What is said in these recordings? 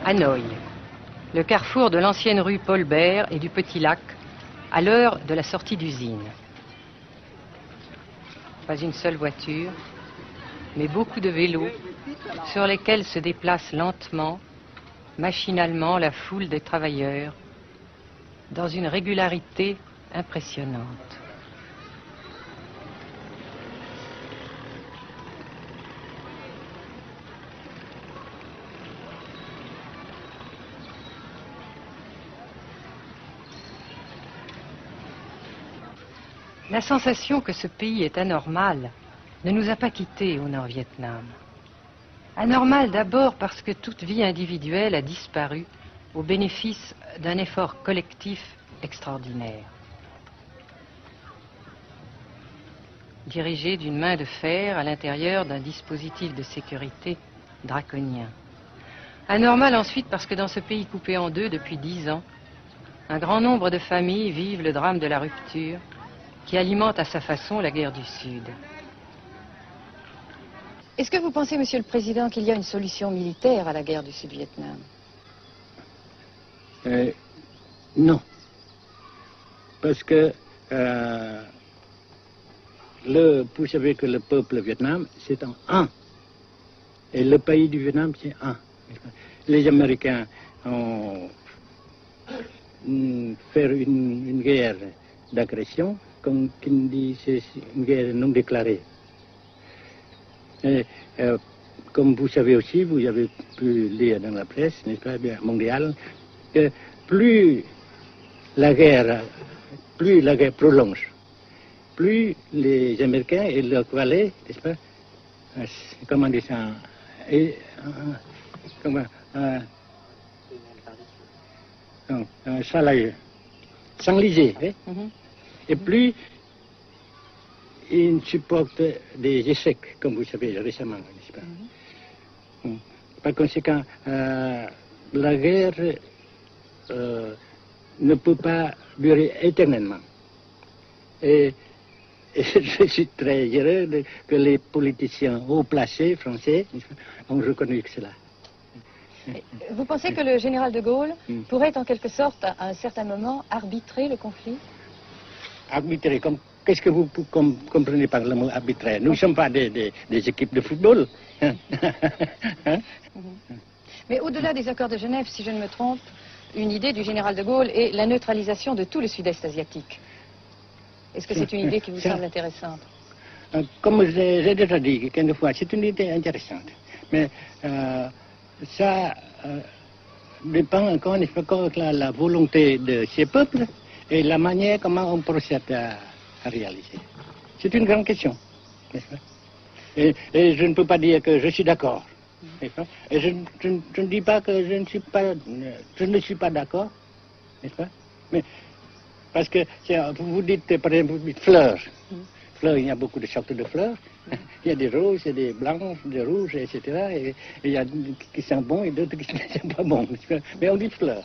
Hanoï, le carrefour de l'ancienne rue Paul Bert et du Petit Lac, à l'heure de la sortie d'usine. Pas une seule voiture, mais beaucoup de vélos sur lesquels se déplace lentement, machinalement la foule des travailleurs, dans une régularité impressionnante. La sensation que ce pays est anormal ne nous a pas quittés au Nord-Vietnam. Anormal d'abord parce que toute vie individuelle a disparu au bénéfice d'un effort collectif extraordinaire. Dirigé d'une main de fer à l'intérieur d'un dispositif de sécurité draconien. Anormal ensuite parce que dans ce pays coupé en deux depuis 10 ans, un grand nombre de familles vivent le drame de la rupture qui alimente à sa façon la guerre du Sud. Est-ce que vous pensez, Monsieur le Président, qu'il y a une solution militaire à la guerre du Sud-Vietnam? Non. Parce que vous savez que le peuple vietnam, c'est en un. Et le pays du Vietnam, c'est un. Les Américains ont fait une guerre d'agression, comme qui dit, c'est une guerre non déclarée. Et, comme vous savez aussi, vous avez pu lire dans la presse, n'est-ce pas, mondiale, que plus la guerre prolonge, plus les Américains et leurs valets, n'est-ce pas, comment dire ça, s'enliser, hein? Et plus ils supportent des échecs, comme vous savez récemment, n'est-ce pas? Par conséquent, la guerre ne peut pas durer éternellement. Et je suis très heureux que les politiciens haut placés français ont reconnu cela. Vous pensez que le général de Gaulle pourrait en quelque sorte, à un certain moment, arbitrer le conflit? Arbitrer, qu'est-ce que vous comprenez par le mot arbitraire? Nous ne sommes pas des équipes de football. Hein? Mais au-delà des accords de Genève, si je ne me trompe, une idée du général de Gaulle est la neutralisation de tout le sud-est asiatique. Est-ce que c'est une idée qui vous semble intéressante? Comme j'ai déjà dit quelquefois, c'est une idée intéressante. Mais ça dépend encore une fois de la volonté de ces peuples et la manière comment on procède à réaliser. C'est une grande question, n'est-ce pas? Et je ne peux pas dire que je suis d'accord. Et je ne dis pas que je ne suis pas d'accord, n'est-ce pas? Mais parce que vous dites par exemple fleurs. Fleurs, il y a beaucoup de sortes de fleurs. Il y a des roses, il y a des blanches, des rouges, etc. Et il y a qui sont bons et d'autres qui ne sont pas bons. Mais on dit fleurs.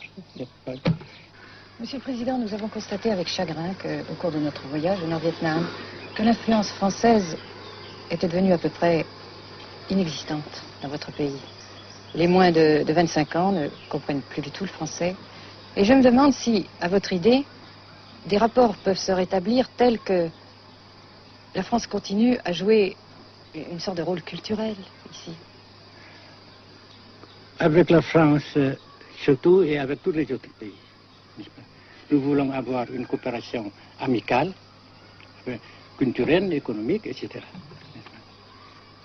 Monsieur le Président, nous avons constaté avec chagrin qu'au cours de notre voyage au Nord-Vietnam, que l'influence française était devenue à peu près inexistante dans votre pays. Les moins de 25 ans ne comprennent plus du tout le français. Et je me demande si, à votre idée, des rapports peuvent se rétablir tels que la France continue à jouer une sorte de rôle culturel ici. Avec la France, surtout, et avec tous les autres pays. Nous voulons avoir une coopération amicale, culturelle, économique, etc.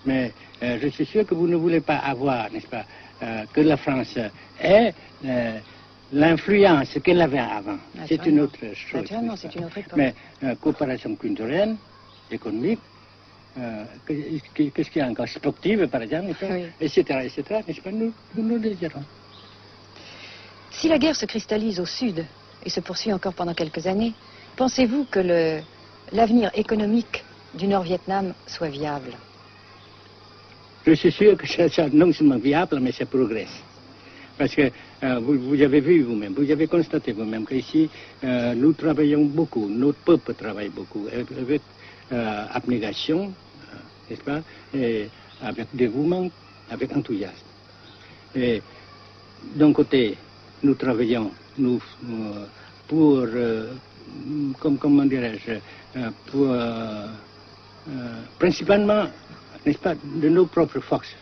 Mais je suis sûr que vous ne voulez pas avoir, n'est-ce pas, que la France ait l'influence qu'elle avait avant. C'est une autre chose. Naturellement, c'est une autre époque. Mais coopération culturelle, économique, qu'est-ce qu'il y a encore, sportive par exemple, oui. etc., n'est-ce pas, nous le désirons. Si la guerre se cristallise au sud et se poursuit encore pendant quelques années, pensez-vous que l'avenir économique du Nord-Vietnam soit viable? Je suis sûr que c'est non seulement viable, mais ça progresse. Parce que vous avez vu vous-même, vous avez constaté vous-même qu'ici, nous travaillons beaucoup, notre peuple travaille beaucoup, avec abnégation, n'est-ce pas, et avec dévouement, avec enthousiasme. Et d'un côté, nous travaillons pour, comment dirais-je, pour, principalement, n'est-ce pas, de nos propres forces,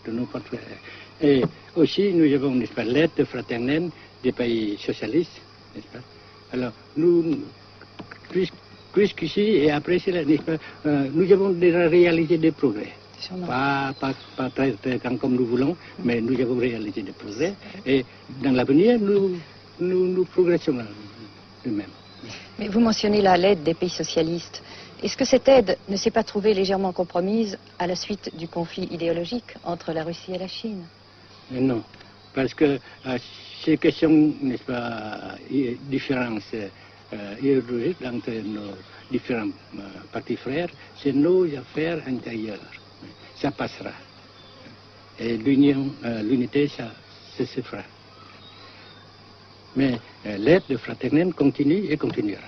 et aussi nous avons, n'est-ce pas, l'aide fraternelle des pays socialistes, n'est-ce pas. Alors, nous, jusqu'ici et après cela, n'est-ce pas, nous avons déjà réalisé des progrès. Pas très comme nous voulons, mais nous avons réalisé des progrès. Et dans l'avenir, nous progressons nous-mêmes. Mais vous mentionnez là l'aide des pays socialistes. Est-ce que cette aide ne s'est pas trouvée légèrement compromise à la suite du conflit idéologique entre la Russie et la Chine? Non, parce que ces questions, n'est-ce pas, différences idéologiques entre nos différents partis frères, c'est nos affaires intérieures. Ça passera. Et l'unité, ça se fera. Mais l'aide fraternelle continue et continuera.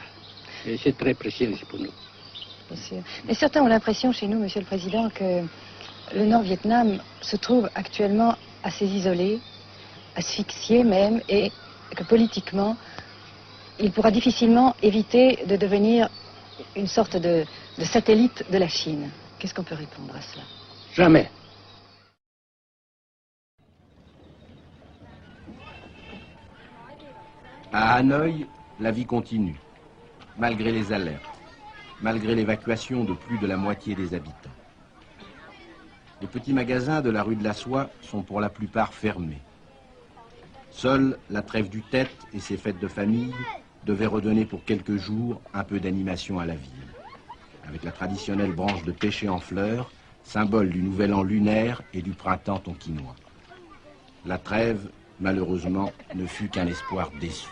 Et c'est très précieux pour nous. Bien sûr. Mais certains ont l'impression chez nous, Monsieur le Président, que le Nord-Vietnam se trouve actuellement assez isolé, asphyxié même, et que politiquement, il pourra difficilement éviter de devenir une sorte de satellite de la Chine. Qu'est-ce qu'on peut répondre à cela? Jamais. À Hanoï, la vie continue, malgré les alertes, malgré l'évacuation de plus de la moitié des habitants. Les petits magasins de la rue de la Soie sont pour la plupart fermés. Seule la trêve du Tête et ses fêtes de famille devaient redonner pour quelques jours un peu d'animation à la ville, avec la traditionnelle branche de pêcher en fleurs, symbole du nouvel an lunaire et du printemps tonkinois. La trêve, malheureusement, ne fut qu'un espoir déçu.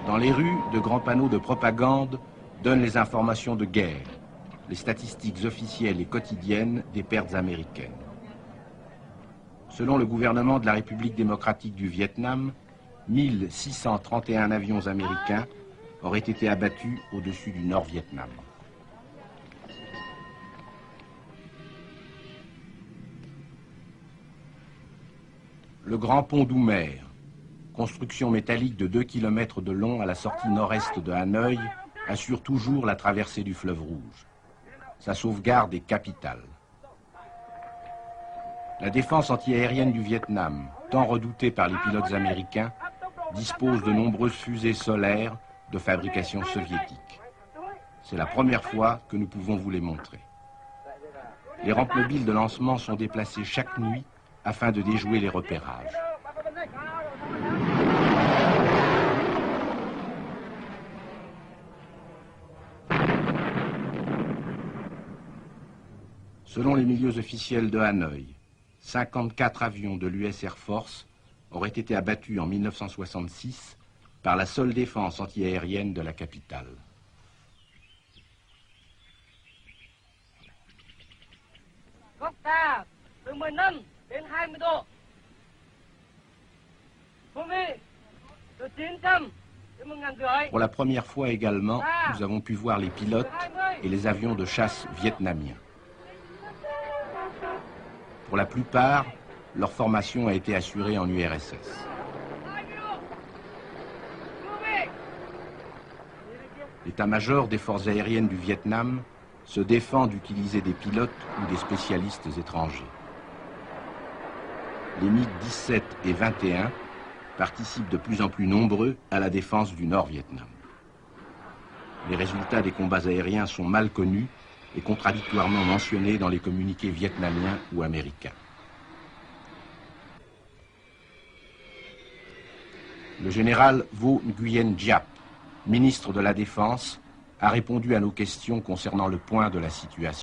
Dans les rues, de grands panneaux de propagande donnent les informations de guerre, les statistiques officielles et quotidiennes des pertes américaines. Selon le gouvernement de la République démocratique du Vietnam, 1631 avions américains auraient été abattus au-dessus du Nord-Vietnam. Le grand pont d'Oumer, construction métallique de 2 km de long à la sortie nord-est de Hanoï, assure toujours la traversée du fleuve Rouge. Sa sauvegarde est capitale. La défense antiaérienne du Vietnam, tant redoutée par les pilotes américains, dispose de nombreuses fusées solaires de fabrication soviétique. C'est la première fois que nous pouvons vous les montrer. Les rampes mobiles de lancement sont déplacées chaque nuit afin de déjouer les repérages. Selon les milieux officiels de Hanoï, 54 avions de l'US Air Force auraient été abattus en 1966 par la seule défense antiaérienne de la capitale. Pour la première fois également, nous avons pu voir les pilotes et les avions de chasse vietnamiens. Pour la plupart, leur formation a été assurée en URSS. L'état-major des forces aériennes du Vietnam se défend d'utiliser des pilotes ou des spécialistes étrangers. Les MiG-17 et 21 participent de plus en plus nombreux à la défense du Nord-Vietnam. Les résultats des combats aériens sont mal connus et contradictoirement mentionnés dans les communiqués vietnamiens ou américains. Le général Vo Nguyen Giap, ministre de la Défense, a répondu à nos questions concernant le point de la situation.